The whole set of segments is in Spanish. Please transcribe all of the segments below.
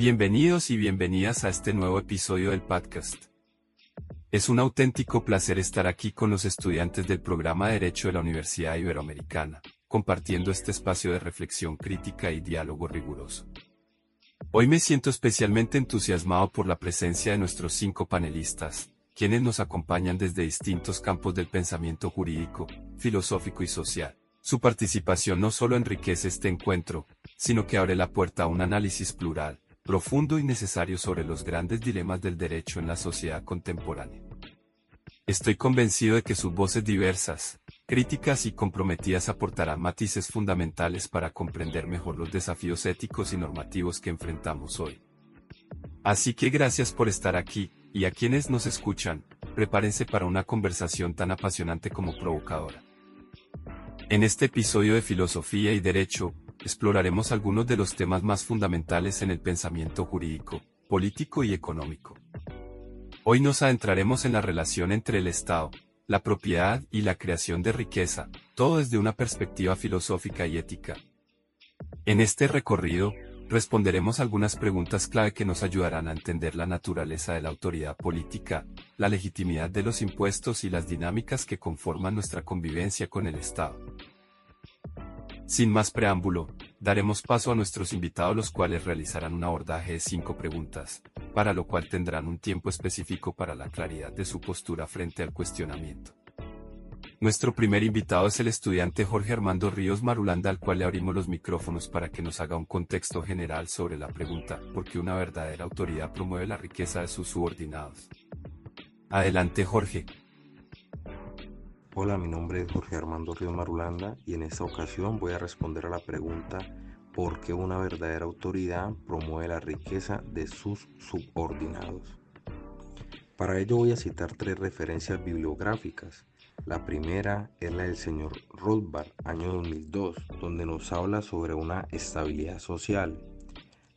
Bienvenidos y bienvenidas a este nuevo episodio del podcast. Es un auténtico placer estar aquí con los estudiantes del programa de Derecho de la Universidad Iberoamericana, compartiendo este espacio de reflexión crítica y diálogo riguroso. Hoy me siento especialmente entusiasmado por la presencia de nuestros 5 panelistas, quienes nos acompañan desde distintos campos del pensamiento jurídico, filosófico y social. Su participación no solo enriquece este encuentro, sino que abre la puerta a un análisis plural, profundo y necesario sobre los grandes dilemas del derecho en la sociedad contemporánea. Estoy convencido de que sus voces diversas, críticas y comprometidas aportarán matices fundamentales para comprender mejor los desafíos éticos y normativos que enfrentamos hoy. Así que gracias por estar aquí, y a quienes nos escuchan, prepárense para una conversación tan apasionante como provocadora. En este episodio de Filosofía y Derecho, exploraremos algunos de los temas más fundamentales en el pensamiento jurídico, político y económico. Hoy nos adentraremos en la relación entre el Estado, la propiedad y la creación de riqueza, todo desde una perspectiva filosófica y ética. En este recorrido, responderemos algunas preguntas clave que nos ayudarán a entender la naturaleza de la autoridad política, la legitimidad de los impuestos y las dinámicas que conforman nuestra convivencia con el Estado. Sin más preámbulo, daremos paso a nuestros invitados, los cuales realizarán un abordaje de 5 preguntas, para lo cual tendrán un tiempo específico para la claridad de su postura frente al cuestionamiento. Nuestro primer invitado es el estudiante Jorge Armando Ríos Marulanda, al cual le abrimos los micrófonos para que nos haga un contexto general sobre la pregunta ¿por qué una verdadera autoridad promueve la riqueza de sus subordinados? Adelante, Jorge. Hola, mi nombre es Jorge Armando Ríos Marulanda y en esta ocasión voy a responder a la pregunta ¿por qué una verdadera autoridad promueve la riqueza de sus subordinados? Para ello voy a citar 3 referencias bibliográficas. La primera es la del señor Rothbard, año 2002, donde nos habla sobre una estabilidad social.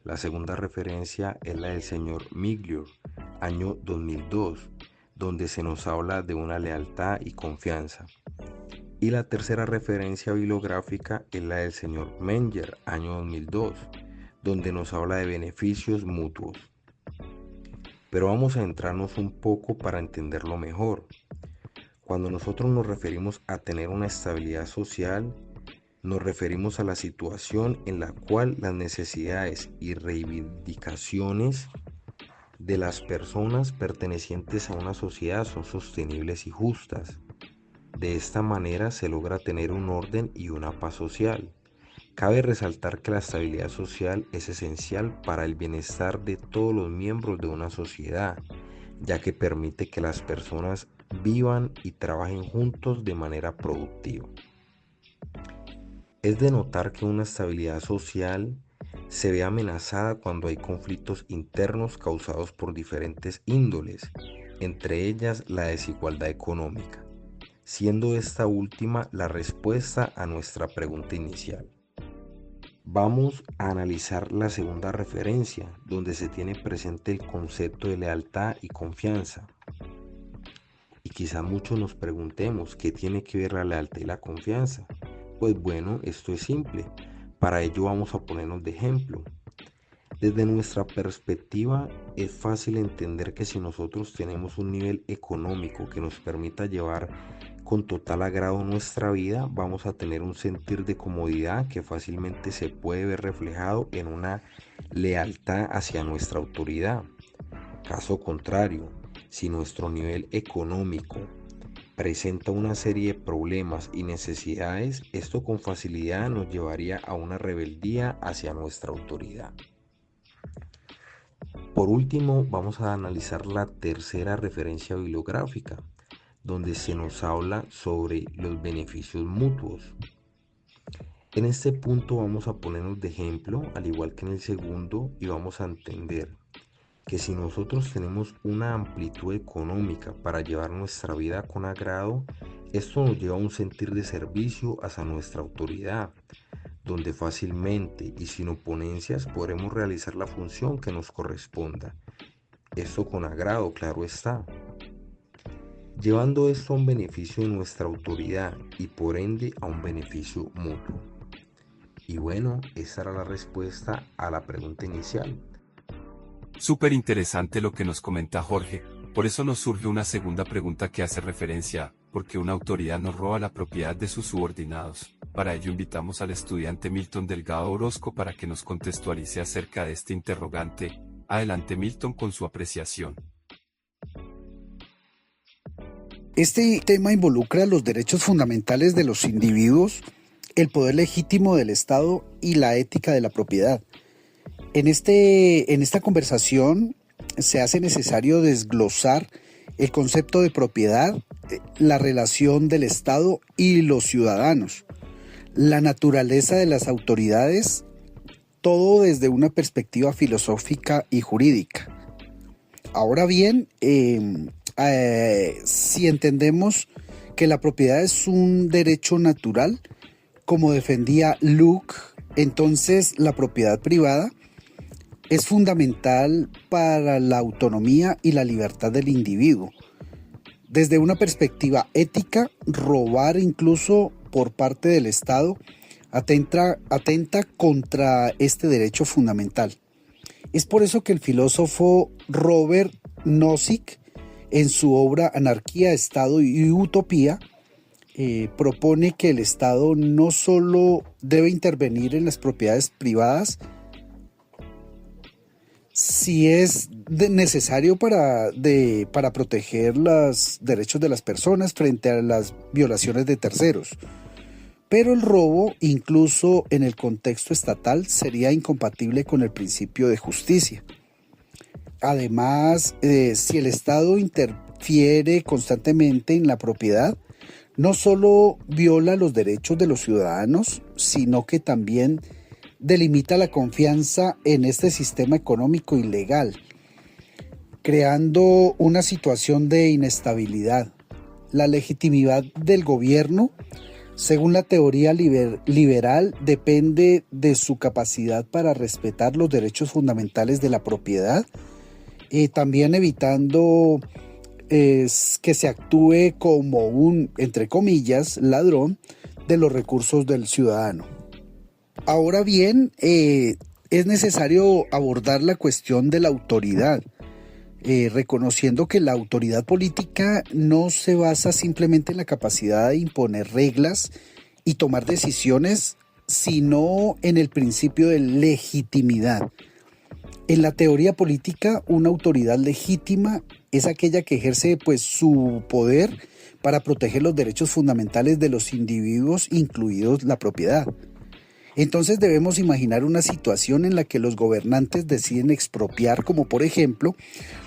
La segunda referencia es la del señor Miglior, año 2002, donde se nos habla de una lealtad y confianza. Y la tercera referencia bibliográfica es la del señor Menger, año 2002, donde nos habla de beneficios mutuos. Pero vamos a entrarnos un poco para entenderlo mejor. Cuando nosotros nos referimos a tener una estabilidad social, nos referimos a la situación en la cual las necesidades y reivindicaciones de las personas pertenecientes a una sociedad son sostenibles y justas. De esta manera se logra tener un orden y una paz social. Cabe resaltar que la estabilidad social es esencial para el bienestar de todos los miembros de una sociedad, ya que permite que las personas vivan y trabajen juntos de manera productiva. Es de notar que una estabilidad social se ve amenazada cuando hay conflictos internos causados por diferentes índoles, entre ellas la desigualdad económica, siendo esta última la respuesta a nuestra pregunta inicial. Vamos a analizar la segunda referencia, donde se tiene presente el concepto de lealtad y confianza. Y quizá muchos nos preguntemos, ¿qué tiene que ver la lealtad y la confianza? Pues bueno, esto es simple. Para ello vamos a ponernos de ejemplo. Desde nuestra perspectiva, es fácil entender que si nosotros tenemos un nivel económico que nos permita llevar con total agrado nuestra vida, vamos a tener un sentir de comodidad que fácilmente se puede ver reflejado en una lealtad hacia nuestra autoridad. Caso contrario, si nuestro nivel económico presenta una serie de problemas y necesidades, esto con facilidad nos llevaría a una rebeldía hacia nuestra autoridad. Por último, vamos a analizar la tercera referencia bibliográfica, donde se nos habla sobre los beneficios mutuos. En este punto vamos a ponernos de ejemplo, al igual que en el segundo, y vamos a entender que si nosotros tenemos una amplitud económica para llevar nuestra vida con agrado, esto nos lleva a un sentir de servicio hacia nuestra autoridad, donde fácilmente y sin oponencias podremos realizar la función que nos corresponda. Esto con agrado, claro está. Llevando esto a un beneficio de nuestra autoridad y por ende a un beneficio mutuo. Y bueno, esa era la respuesta a la pregunta inicial. Súper interesante lo que nos comenta Jorge, por eso nos surge una segunda pregunta que hace referencia a ¿por qué una autoridad no roba la propiedad de sus subordinados? Para ello invitamos al estudiante Milton Delgado Orozco para que nos contextualice acerca de este interrogante. Adelante Milton con su apreciación. Este tema involucra los derechos fundamentales de los individuos, el poder legítimo del Estado y la ética de la propiedad. En esta conversación se hace necesario desglosar el concepto de propiedad, la relación del Estado y los ciudadanos, la naturaleza de las autoridades, todo desde una perspectiva filosófica y jurídica. Ahora bien, si entendemos que la propiedad es un derecho natural, como defendía Locke, entonces la propiedad privada es fundamental para la autonomía y la libertad del individuo. Desde una perspectiva ética, robar incluso por parte del Estado atenta contra este derecho fundamental. Es por eso que el filósofo Robert Nozick, en su obra Anarquía, Estado y Utopía, propone que el Estado no solo debe intervenir en las propiedades privadas, si es necesario para proteger los derechos de las personas frente a las violaciones de terceros. Pero el robo, incluso en el contexto estatal, sería incompatible con el principio de justicia. Además, si el Estado interfiere constantemente en la propiedad, no solo viola los derechos de los ciudadanos, sino que también delimita la confianza en este sistema económico y legal, creando una situación de inestabilidad. La legitimidad del gobierno, según la teoría liberal, depende de su capacidad para respetar los derechos fundamentales de la propiedad, también evitando que se actúe como un, entre comillas, ladrón de los recursos del ciudadano. Ahora bien, es necesario abordar la cuestión de la autoridad, reconociendo que la autoridad política no se basa simplemente en la capacidad de imponer reglas y tomar decisiones, sino en el principio de legitimidad. En la teoría política, una autoridad legítima es aquella que ejerce su poder para proteger los derechos fundamentales de los individuos, incluidos la propiedad. Entonces debemos imaginar una situación en la que los gobernantes deciden expropiar, como por ejemplo,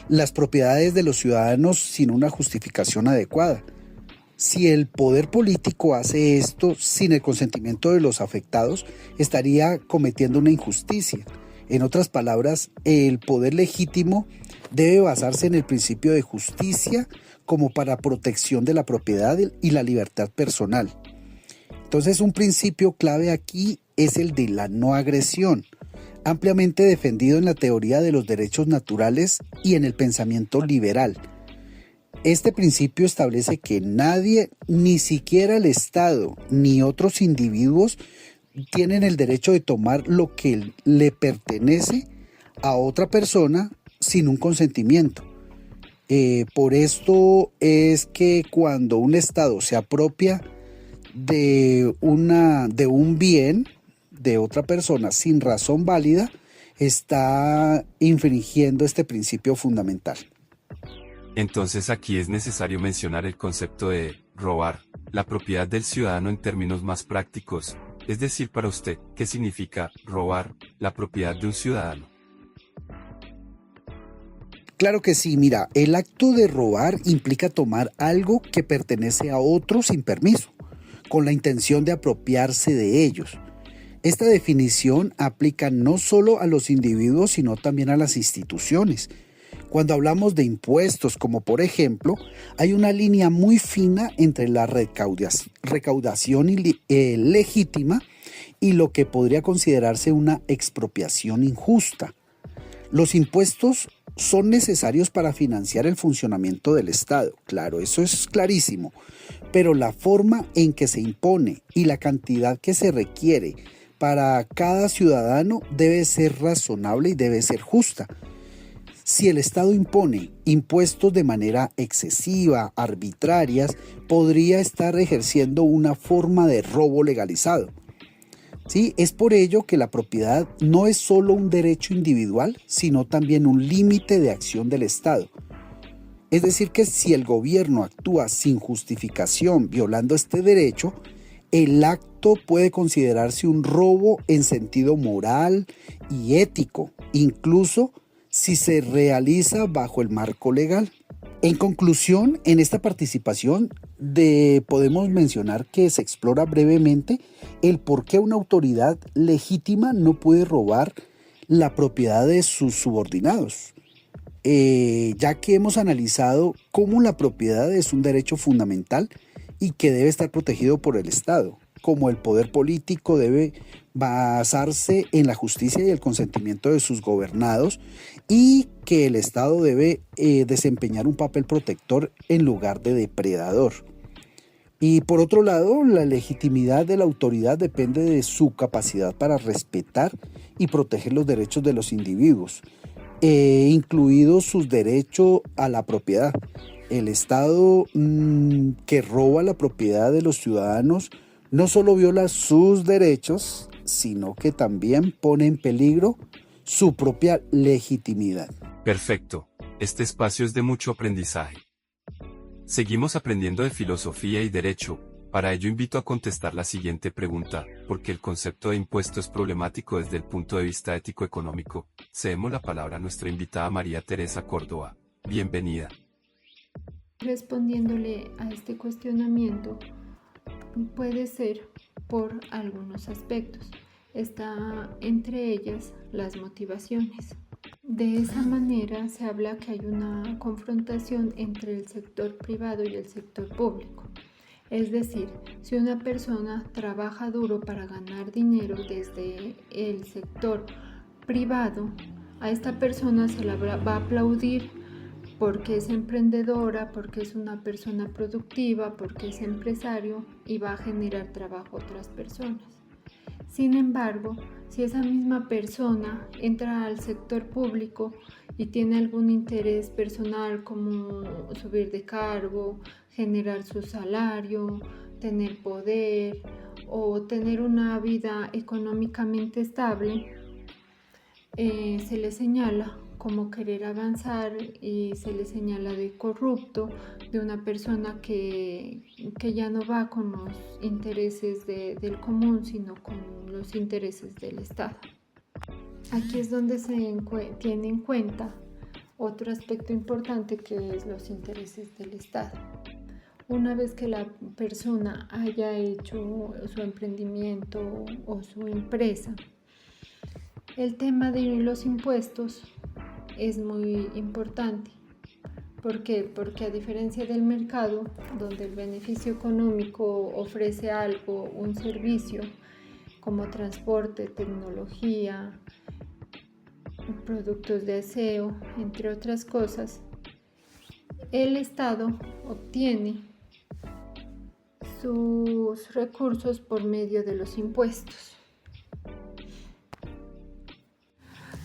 las propiedades de los ciudadanos sin una justificación adecuada. Si el poder político hace esto sin el consentimiento de los afectados, estaría cometiendo una injusticia. En otras palabras, el poder legítimo debe basarse en el principio de justicia como para protección de la propiedad y la libertad personal. Entonces, un principio clave aquí es el de la no agresión, ampliamente defendido en la teoría de los derechos naturales y en el pensamiento liberal. Este principio establece que nadie, ni siquiera el Estado, ni otros individuos, tienen el derecho de tomar lo que le pertenece a otra persona sin un consentimiento. Por esto es que cuando un Estado se apropia de un bien de otra persona sin razón válida, está infringiendo este principio fundamental. Entonces aquí es necesario mencionar el concepto de robar la propiedad del ciudadano en términos más prácticos. Es decir, para usted, ¿qué significa robar la propiedad de un ciudadano? Claro que sí, mira, el acto de robar implica tomar algo que pertenece a otro sin permiso, con la intención de apropiarse de ellos. Esta definición aplica no solo a los individuos, sino también a las instituciones. Cuando hablamos de impuestos, como por ejemplo, hay una línea muy fina entre la recaudación legítima y lo que podría considerarse una expropiación injusta. Los impuestos son necesarios para financiar el funcionamiento del Estado, claro, eso es clarísimo, pero la forma en que se impone y la cantidad que se requiere para cada ciudadano debe ser razonable y debe ser justa. Si el Estado impone impuestos de manera excesiva, arbitrarias, podría estar ejerciendo una forma de robo legalizado. ¿Sí? Es por ello que la propiedad no es solo un derecho individual, sino también un límite de acción del Estado. Es decir, que si el gobierno actúa sin justificación violando este derecho, el acto puede considerarse un robo en sentido moral y ético, incluso si se realiza bajo el marco legal. En conclusión, en esta participación podemos mencionar que se explora brevemente el por qué una autoridad legítima no puede robar la propiedad de sus subordinados, ya que hemos analizado cómo la propiedad es un derecho fundamental y que debe estar protegido por el Estado, como el poder político debe basarse en la justicia y el consentimiento de sus gobernados, y que el Estado debe desempeñar un papel protector en lugar de depredador. Y por otro lado, la legitimidad de la autoridad depende de su capacidad para respetar y proteger los derechos de los individuos, incluidos sus derechos a la propiedad. El Estado que roba la propiedad de los ciudadanos no solo viola sus derechos, sino que también pone en peligro su propia legitimidad. Perfecto, este espacio es de mucho aprendizaje. Seguimos aprendiendo de filosofía y derecho. Para ello invito a contestar la siguiente pregunta: ¿por qué el concepto de impuesto es problemático desde el punto de vista ético-económico? Cedemos la palabra a nuestra invitada María Teresa Córdoba. Bienvenida. Respondiéndole a este cuestionamiento, puede ser por algunos aspectos. Está entre ellas las motivaciones. De esa manera se habla que hay una confrontación entre el sector privado y el sector público. Es decir, si una persona trabaja duro para ganar dinero desde el sector privado, a esta persona se la va a aplaudir porque es emprendedora, porque es una persona productiva, porque es empresario y va a generar trabajo a otras personas. Sin embargo, si esa misma persona entra al sector público y tiene algún interés personal como subir de cargo, generar su salario, tener poder o tener una vida económicamente estable, se le señala como querer avanzar y se le señala de corrupto, de una persona que ya no va con los intereses del común, sino con los intereses del Estado. Aquí es donde se tiene en cuenta otro aspecto importante, que es los intereses del Estado. Una vez que la persona haya hecho su emprendimiento o su empresa, el tema de los impuestos es muy importante. ¿Por qué? Porque a diferencia del mercado, donde el beneficio económico ofrece algo, un servicio, como transporte, tecnología, productos de aseo, entre otras cosas, el Estado obtiene sus recursos por medio de los impuestos.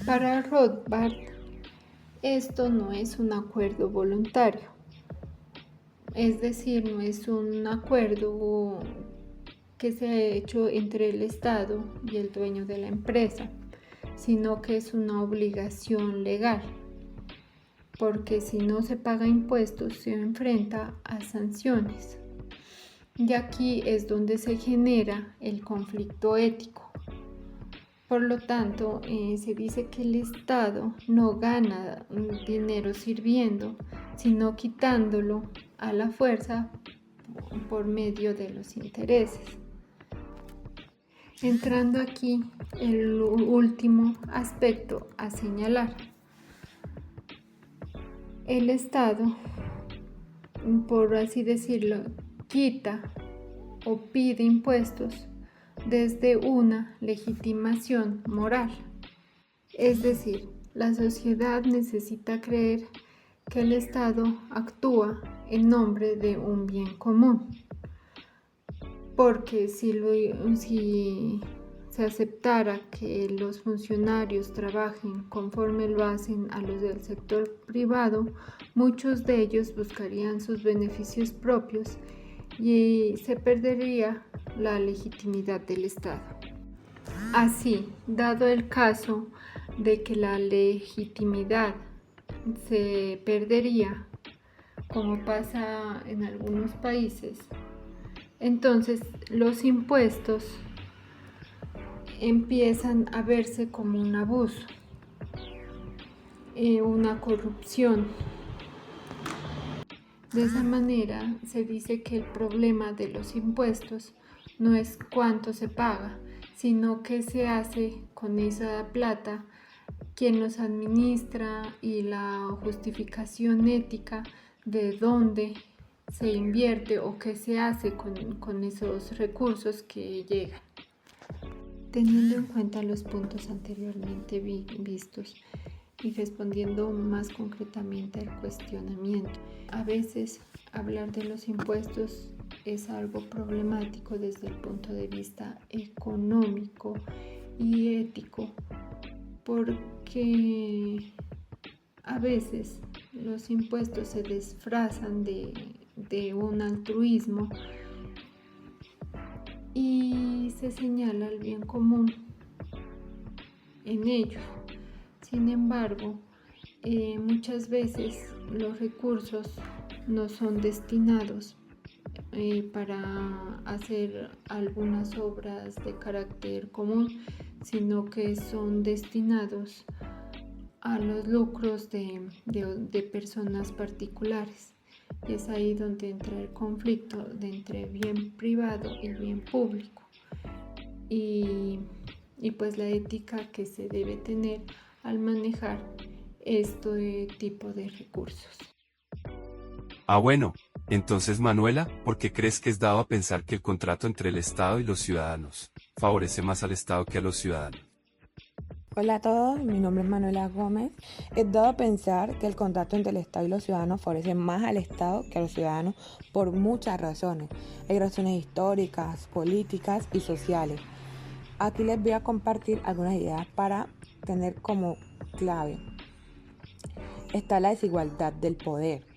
Para Rothbard, esto no es un acuerdo voluntario, es decir, no es un acuerdo que se ha hecho entre el Estado y el dueño de la empresa, sino que es una obligación legal, porque si no se paga impuestos se enfrenta a sanciones. Y aquí es donde se genera el conflicto ético. Por lo tanto, se dice que el Estado no gana dinero sirviendo, sino quitándolo a la fuerza por medio de los intereses. Entrando aquí el último aspecto a señalar. El Estado, por así decirlo, quita o pide impuestos desde una legitimación moral. Es decir, la sociedad necesita creer que el Estado actúa en nombre de un bien común, porque si se aceptara que los funcionarios trabajen conforme lo hacen a los del sector privado, muchos de ellos buscarían sus beneficios propios y se perdería la legitimidad del Estado. Así, dado el caso de que la legitimidad se perdería, como pasa en algunos países, entonces los impuestos empiezan a verse como un abuso, una corrupción. De esa manera se dice que el problema de los impuestos no es cuánto se paga, sino qué se hace con esa plata, quién los administra y la justificación ética de dónde se invierte o qué se hace con esos recursos que llegan. Teniendo en cuenta los puntos anteriormente vistos y respondiendo más concretamente al cuestionamiento, a veces hablar de los impuestos es algo problemático desde el punto de vista económico y ético, porque a veces los impuestos se disfrazan de un altruismo y se señala el bien común en ello. Sin embargo, muchas veces los recursos no son destinados para hacer algunas obras de carácter común, sino que son destinados a los lucros de personas particulares. Y es ahí donde entra el conflicto entre bien privado y bien público y pues la ética que se debe tener al manejar este tipo de recursos. Bueno, entonces Manuela, ¿por qué crees que es dado a pensar que el contrato entre el Estado y los ciudadanos favorece más al Estado que a los ciudadanos? Hola a todos, mi nombre es Manuela Gómez. Es dado a pensar que el contrato entre el Estado y los ciudadanos favorece más al Estado que a los ciudadanos por muchas razones. Hay razones históricas, políticas y sociales. Aquí les voy a compartir algunas ideas para tener como clave. Está la desigualdad del poder.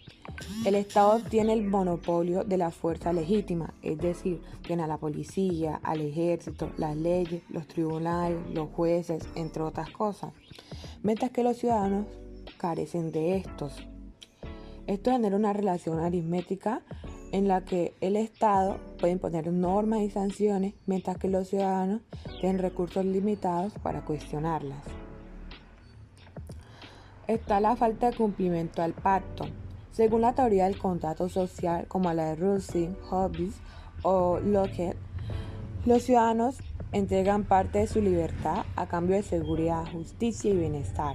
El Estado tiene el monopolio de la fuerza legítima, es decir, tiene a la policía, al ejército, las leyes, los tribunales, los jueces, entre otras cosas, mientras que los ciudadanos carecen de estos. Esto genera una relación aritmética en la que el Estado puede imponer normas y sanciones, mientras que los ciudadanos tienen recursos limitados para cuestionarlas. Está la falta de cumplimiento al pacto. Según la teoría del contrato social, como la de Russell, Hobbes o Locke, los ciudadanos entregan parte de su libertad a cambio de seguridad, justicia y bienestar,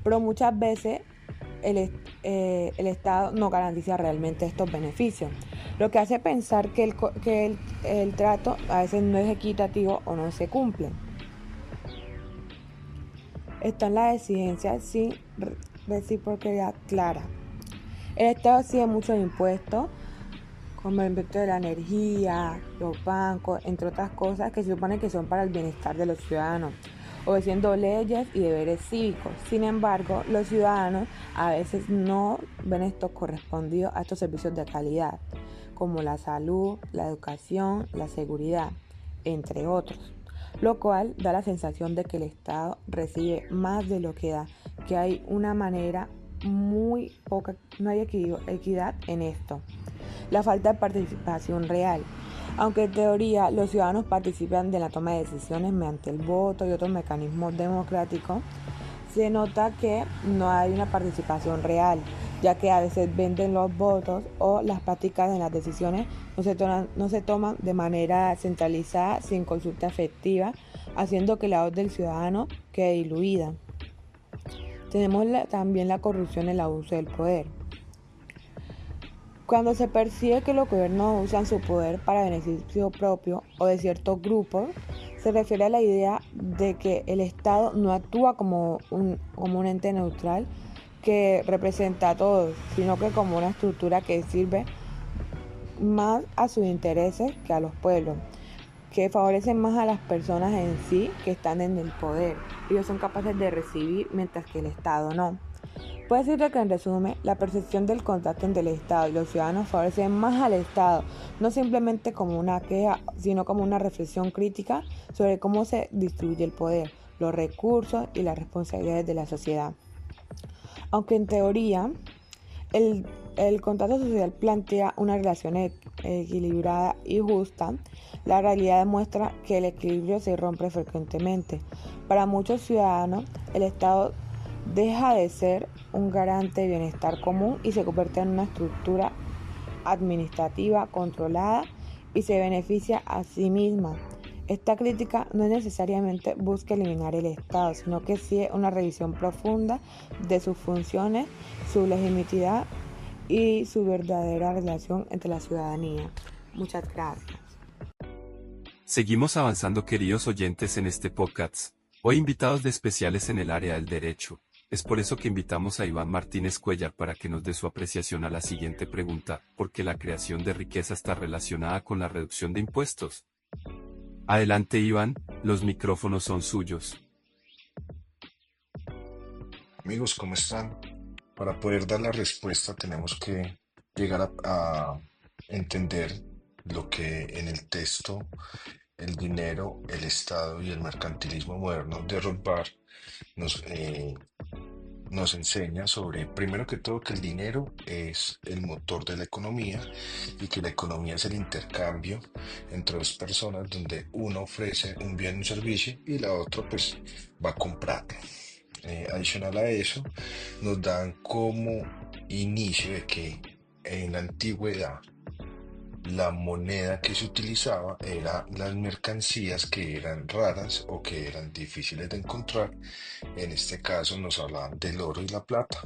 pero muchas veces el Estado no garantiza realmente estos beneficios, lo que hace pensar que el trato a veces no es equitativo o no se cumple. Está en la exigencia sin reciprocidad clara. El Estado exige muchos impuestos, como el impuesto de la energía, los bancos, entre otras cosas que se supone que son para el bienestar de los ciudadanos, obedeciendo leyes y deberes cívicos. Sin embargo, los ciudadanos a veces no ven esto correspondido a estos servicios de calidad, como la salud, la educación, la seguridad, entre otros, lo cual da la sensación de que el Estado recibe más de lo que da, que hay una manera muy poca, no hay equidad en esto. La falta de participación real. Aunque en teoría los ciudadanos participan de la toma de decisiones mediante el voto y otros mecanismos democráticos, se nota que no hay una participación real, ya que a veces venden los votos o las prácticas en las decisiones no se toman de manera centralizada sin consulta efectiva, haciendo que la voz del ciudadano quede diluida. Tenemos también la corrupción y el abuso del poder. Cuando se percibe que los gobiernos usan su poder para beneficio propio o de ciertos grupos, se refiere a la idea de que el Estado no actúa como un ente neutral que representa a todos, sino que como una estructura que sirve más a sus intereses que a los pueblos. que favorecen más a las personas en sí que están en el poder. Ellos son capaces de recibir mientras que el Estado no. Puede decirte que en resumen, la percepción del contacto entre el Estado y los ciudadanos favorece más al Estado, no simplemente como una queja, sino como una reflexión crítica sobre cómo se distribuye el poder, los recursos y las responsabilidades de la sociedad. Aunque en teoría, el contrato social plantea una relación equilibrada y justa, la realidad demuestra que el equilibrio se rompe frecuentemente. Para muchos ciudadanos, el Estado deja de ser un garante de bienestar común y se convierte en una estructura administrativa controlada y se beneficia a sí misma. Esta crítica no necesariamente busca eliminar el Estado, sino que sí una revisión profunda de sus funciones, su legitimidad y su verdadera relación entre la ciudadanía. Muchas gracias. Seguimos avanzando, queridos oyentes, en este podcast. Hoy invitados de especiales en el área del derecho. Es por eso que invitamos a Iván Martínez Cuellar para que nos dé su apreciación a la siguiente pregunta: ¿por qué la creación de riqueza está relacionada con la reducción de impuestos? Adelante, Iván, los micrófonos son suyos. Amigos, ¿cómo están? Para poder dar la respuesta tenemos que llegar a entender lo que en el texto el dinero, el Estado y el mercantilismo moderno de Rothbard nos enseña sobre, primero que todo, que el dinero es el motor de la economía y que la economía es el intercambio entre dos personas donde uno ofrece un bien o un servicio y la otra pues va a comprarlo. Adicional a eso, nos dan como inicio de que en la antigüedad la moneda que se utilizaba eran las mercancías que eran raras o que eran difíciles de encontrar. En este caso nos hablaban del oro y la plata.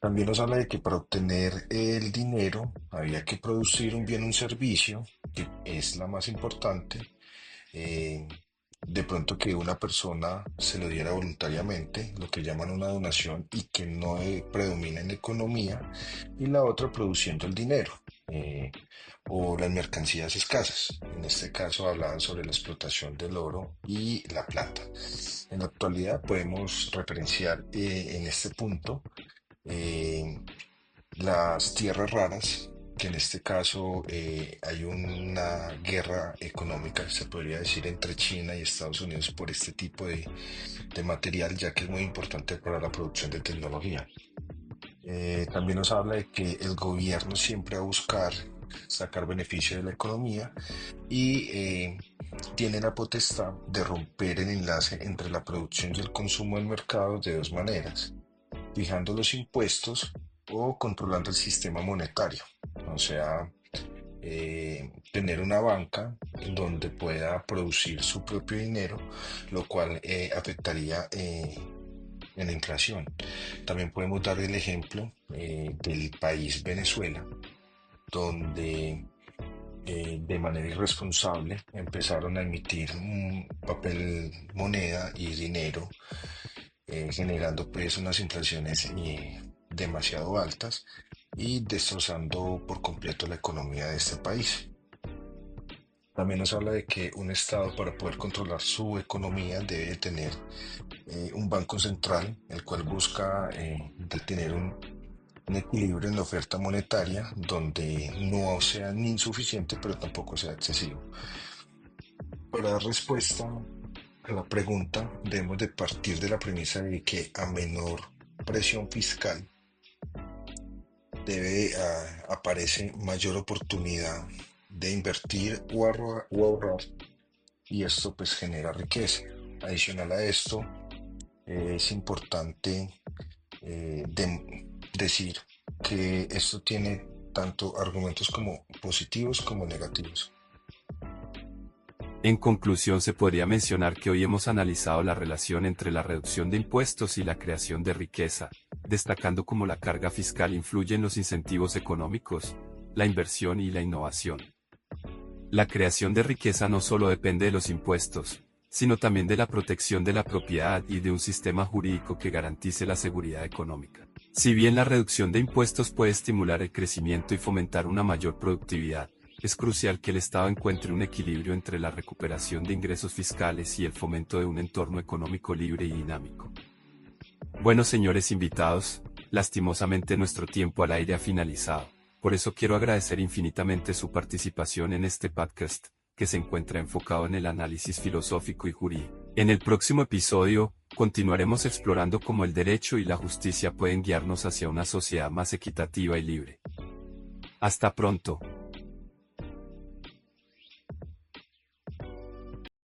También nos habla de que para obtener el dinero había que producir un bien o un servicio, que es la más importante. De pronto que una persona se lo diera voluntariamente, lo que llaman una donación, y que no predomina en la economía, y la otra produciendo el dinero o las mercancías escasas. En este caso hablaban sobre la explotación del oro y la plata. En la actualidad podemos referenciar en este punto las tierras raras, que en este caso hay una guerra económica, se podría decir, entre China y Estados Unidos por este tipo de material, ya que es muy importante para la producción de tecnología. También nos habla de que el gobierno siempre va a buscar sacar beneficio de la economía y tiene la potestad de romper el enlace entre la producción y el consumo del mercado de dos maneras: fijando los impuestos o controlando el sistema monetario. O sea, tener una banca en donde pueda producir su propio dinero, lo cual afectaría en la inflación. También podemos dar el ejemplo del país Venezuela, donde de manera irresponsable empezaron a emitir un papel moneda y dinero, generando pues unas inflaciones demasiado altas y destrozando por completo la economía de este país. También nos habla de que un Estado, para poder controlar su economía, debe tener un banco central, el cual busca tener un equilibrio en la oferta monetaria, donde no sea ni insuficiente, pero tampoco sea excesivo. Para dar respuesta a la pregunta, debemos de partir de la premisa de que a menor presión fiscal aparece mayor oportunidad de invertir o ahorrar, y esto pues genera riqueza. Adicional a esto, es importante decir que esto tiene tanto argumentos como positivos como negativos. En conclusión, se podría mencionar que hoy hemos analizado la relación entre la reducción de impuestos y la creación de riqueza, destacando cómo la carga fiscal influye en los incentivos económicos, la inversión y la innovación. La creación de riqueza no solo depende de los impuestos, sino también de la protección de la propiedad y de un sistema jurídico que garantice la seguridad económica. Si bien la reducción de impuestos puede estimular el crecimiento y fomentar una mayor productividad, es crucial que el Estado encuentre un equilibrio entre la recuperación de ingresos fiscales y el fomento de un entorno económico libre y dinámico. Bueno, señores invitados, lastimosamente nuestro tiempo al aire ha finalizado. Por eso quiero agradecer infinitamente su participación en este podcast, que se encuentra enfocado en el análisis filosófico y jurídico. En el próximo episodio, continuaremos explorando cómo el derecho y la justicia pueden guiarnos hacia una sociedad más equitativa y libre. Hasta pronto.